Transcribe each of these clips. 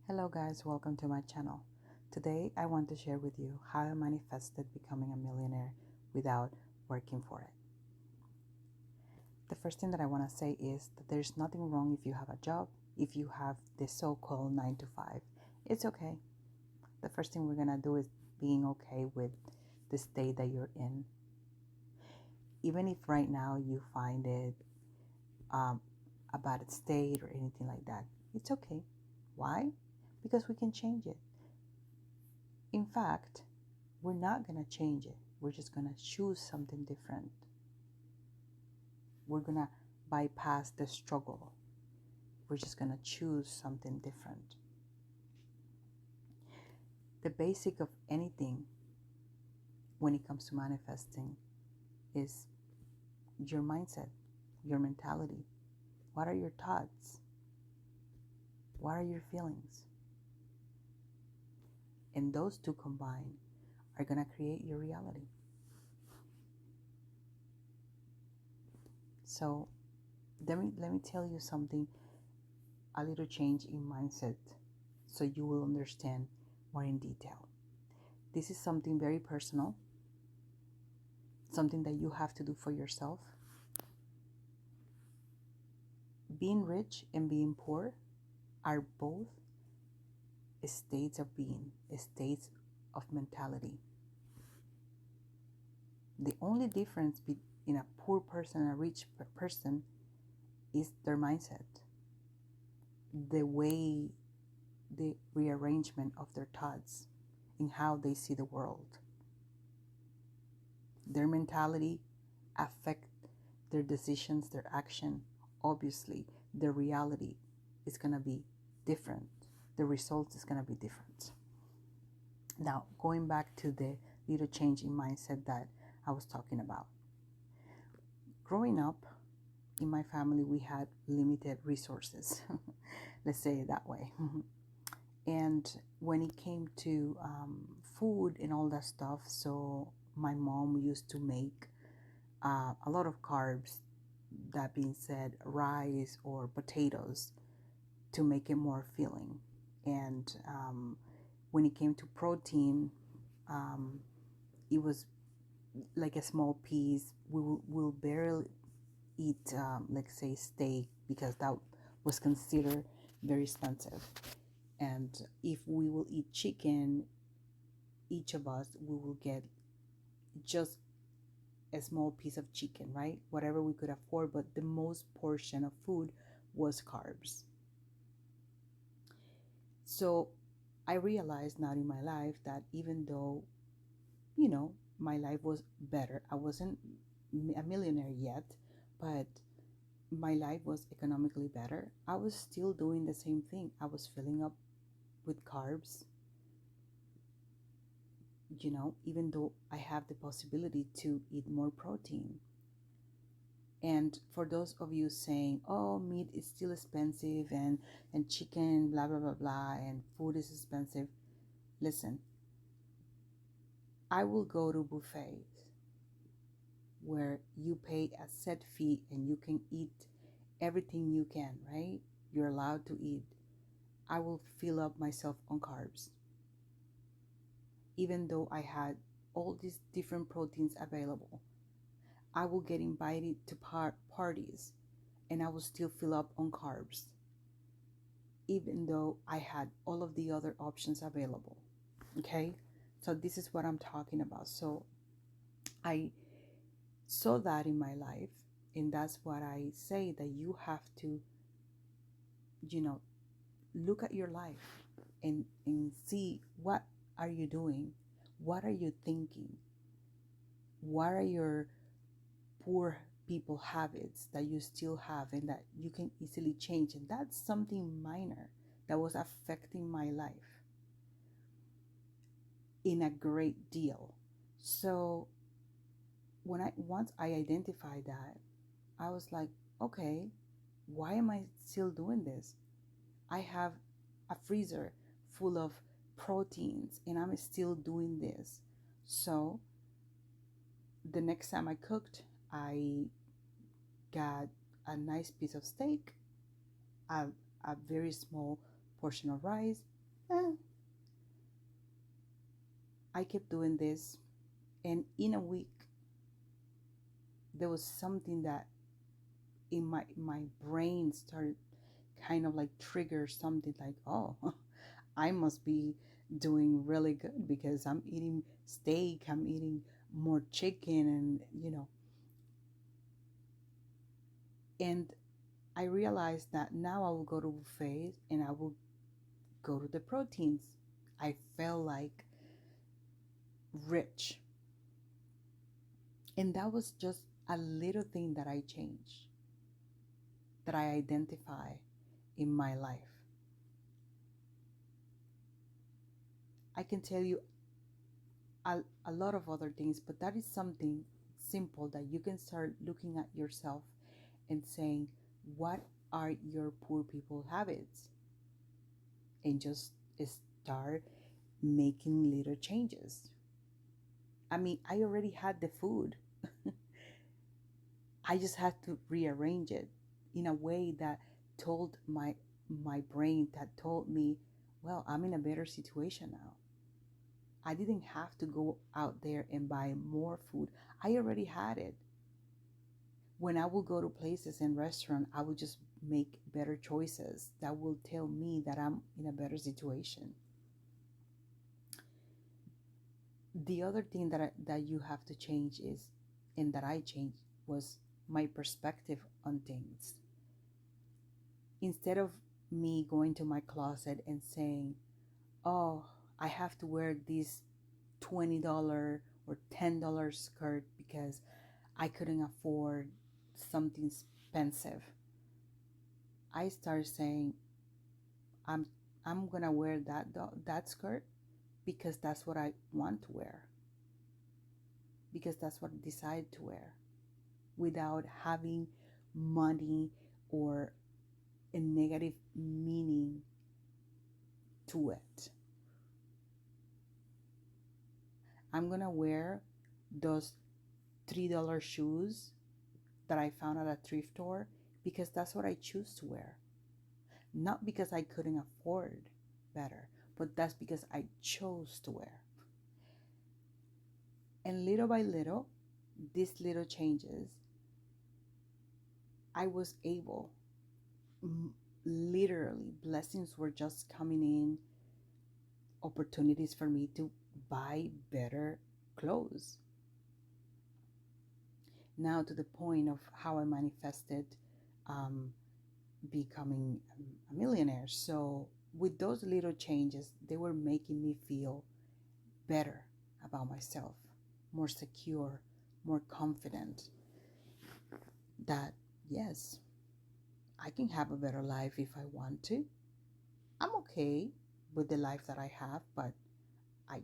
Hello guys, welcome to my channel. Today I want to share with you how I manifested becoming a millionaire without working for it. The first thing that I want to say is that there's nothing wrong if you have a job, if you have the so-called 9 to 5. It's okay. The first thing we're going to do is being okay with the state that you're in. Even if right now you find it a bad state or anything like that, it's okay. Why? Because we can change it. In fact, we're not going to change it. We're just going to choose something different. We're going to bypass the struggle. We're just going to choose something different. The basic of anything when it comes to manifesting is your mindset, your mentality. What are your thoughts? What are your feelings? And those two combined are going to create your reality. So let me tell you something, a little change in mindset so you will understand more in detail. This is something very personal, something that you have to do for yourself. Being rich and being poor are both states of being, states of mentality. The only difference between a poor person and a rich person is their mindset, the way, the rearrangement of their thoughts and how they see the world. Their mentality affect their decisions, their action. Obviously, the reality is going to be different. The result is going to be different. Now, going back to the little change in mindset that I was talking about. Growing up, in my family, we had limited resources. Let's say it that way. And when it came to food and all that stuff, so my mom used to make a lot of carbs, that being said, rice or potatoes, to make it more filling. And when it came to protein, it was like a small piece. We'll barely eat, like say, steak, because that was considered very expensive. And if we will eat chicken, each of us, we will get just a small piece of chicken, right? Whatever we could afford, but the most portion of food was carbs. So I realized now in my life that even though, my life was better, I wasn't a millionaire yet, but my life was economically better, I was still doing the same thing. I was filling up with carbs, even though I have the possibility to eat more protein. And for those of you saying, oh, meat is still expensive and chicken, blah, blah, blah, blah, and food is expensive, listen, I will go to buffets where you pay a set fee and you can eat everything you can, right? You're allowed to eat. I will fill up myself on carbs. Even though I had all these different proteins available, I will get invited to parties and I will still fill up on carbs, even though I had all of the other options available. Okay? So this is what I'm talking about. So I saw that in my life, and that's what I say, that you have to, look at your life and see, what are you doing? What are you thinking? What are your poor people habits that you still have and that you can easily change? And that's something minor that was affecting my life in a great deal. So once I identified that, I was like, okay, why am I still doing this? I have a freezer full of proteins and I'm still doing this. So the next time I cooked, I got a nice piece of steak, a very small portion of rice, Eh, I kept doing this, and in a week, there was something that in my brain started kind of like trigger something like, oh, I must be doing really good because I'm eating steak, I'm eating more chicken, and and I realized that now I will go to buffets and I will go to the proteins. I felt like rich. And that was just a little thing that I changed, that I identify in my life. I can tell you a lot of other things, but that is something simple that you can start looking at yourself and saying, what are your poor people habits? And just start making little changes. I mean, I already had the food. I just had to rearrange it in a way that told my brain, that told me, well, I'm in a better situation now. I didn't have to go out there and buy more food. I already had it. When I will go to places and restaurants, I will just make better choices that will tell me that I'm in a better situation. The other thing that you have to change is, and that I changed, was my perspective on things. Instead of me going to my closet and saying, oh, I have to wear this $20 or $10 skirt because I couldn't afford something expensive, I started saying, I'm I'm gonna wear that skirt because that's what I want to wear, because that's what I decide to wear, without having money or a negative meaning to it. I'm gonna wear those $3 shoes that I found at a thrift store because that's what I choose to wear. Not because I couldn't afford better, but that's because I chose to wear. And little by little, these little changes, I was able, literally, blessings were just coming in, opportunities for me to buy better clothes. Now, to the point of how I manifested um, becoming a millionaire. So, with those little changes, they were making me feel better about myself, more secure, more confident that, yes, I can have a better life if I want to. I'm okay with the life that I have, but I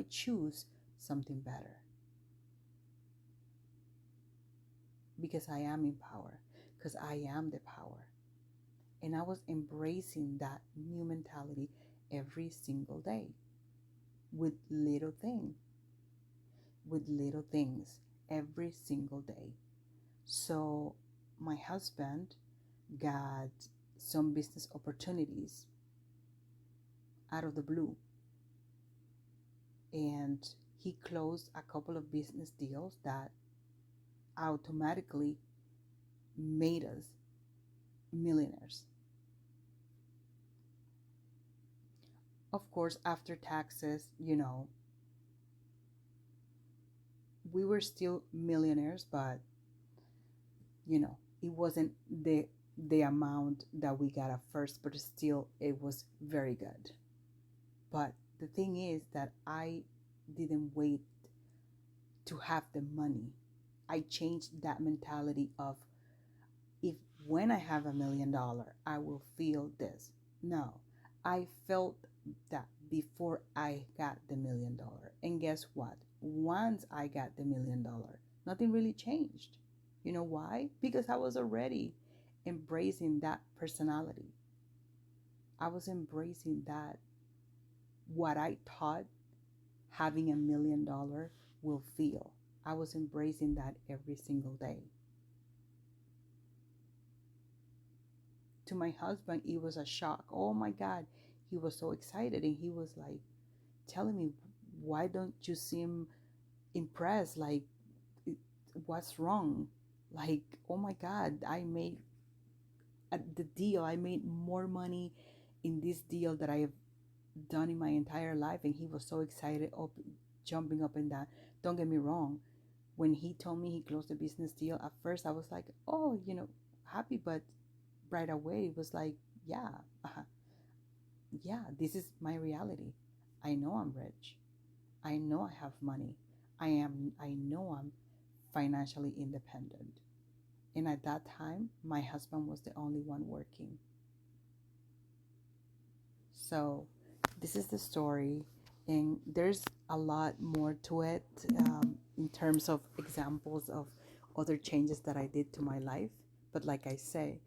choose something better because I am in power, because I am the power. And I was embracing that new mentality every single day with little things every single day. So my husband got some business opportunities out of the blue, and he closed a couple of business deals that automatically made us millionaires. Of course, after taxes, we were still millionaires, but it wasn't the amount that we got at first, but still it was very good. But the thing is that I didn't wait to have the money. I changed that mentality of, if when I have $1 million, I will feel this. No, I felt that before I got the $1 million. And guess what? Once I got the $1 million, nothing really changed. You know why? Because I was already embracing that personality. I was embracing that, what I thought having $1 million will feel. I was embracing that every single day. To my husband, it was a shock. Oh my God, he was so excited, and he was like telling me, why don't you seem impressed? Like, what's wrong? Like, oh my God, I made at the deal, I made more money in this deal that I have done in my entire life. And he was so excited, up, jumping up and down. Don't get me wrong. When he told me he closed the business deal, at first I was like, oh, happy. But right away it was like, yeah, yeah, this is my reality. I know I'm rich. I know I have money. I know I'm financially independent. And at that time, my husband was the only one working. So this is the story, and there's a lot more to it, in terms of examples of other changes that I did to my life. But like I say,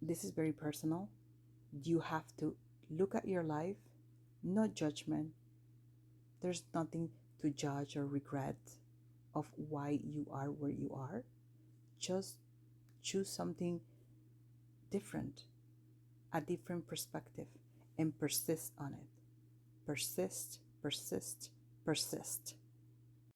this is very personal. You have to look at your life, no judgment. There's nothing to judge or regret of why you are where you are. Just choose something different, a different perspective, and persist on it. Persist, persist, persist.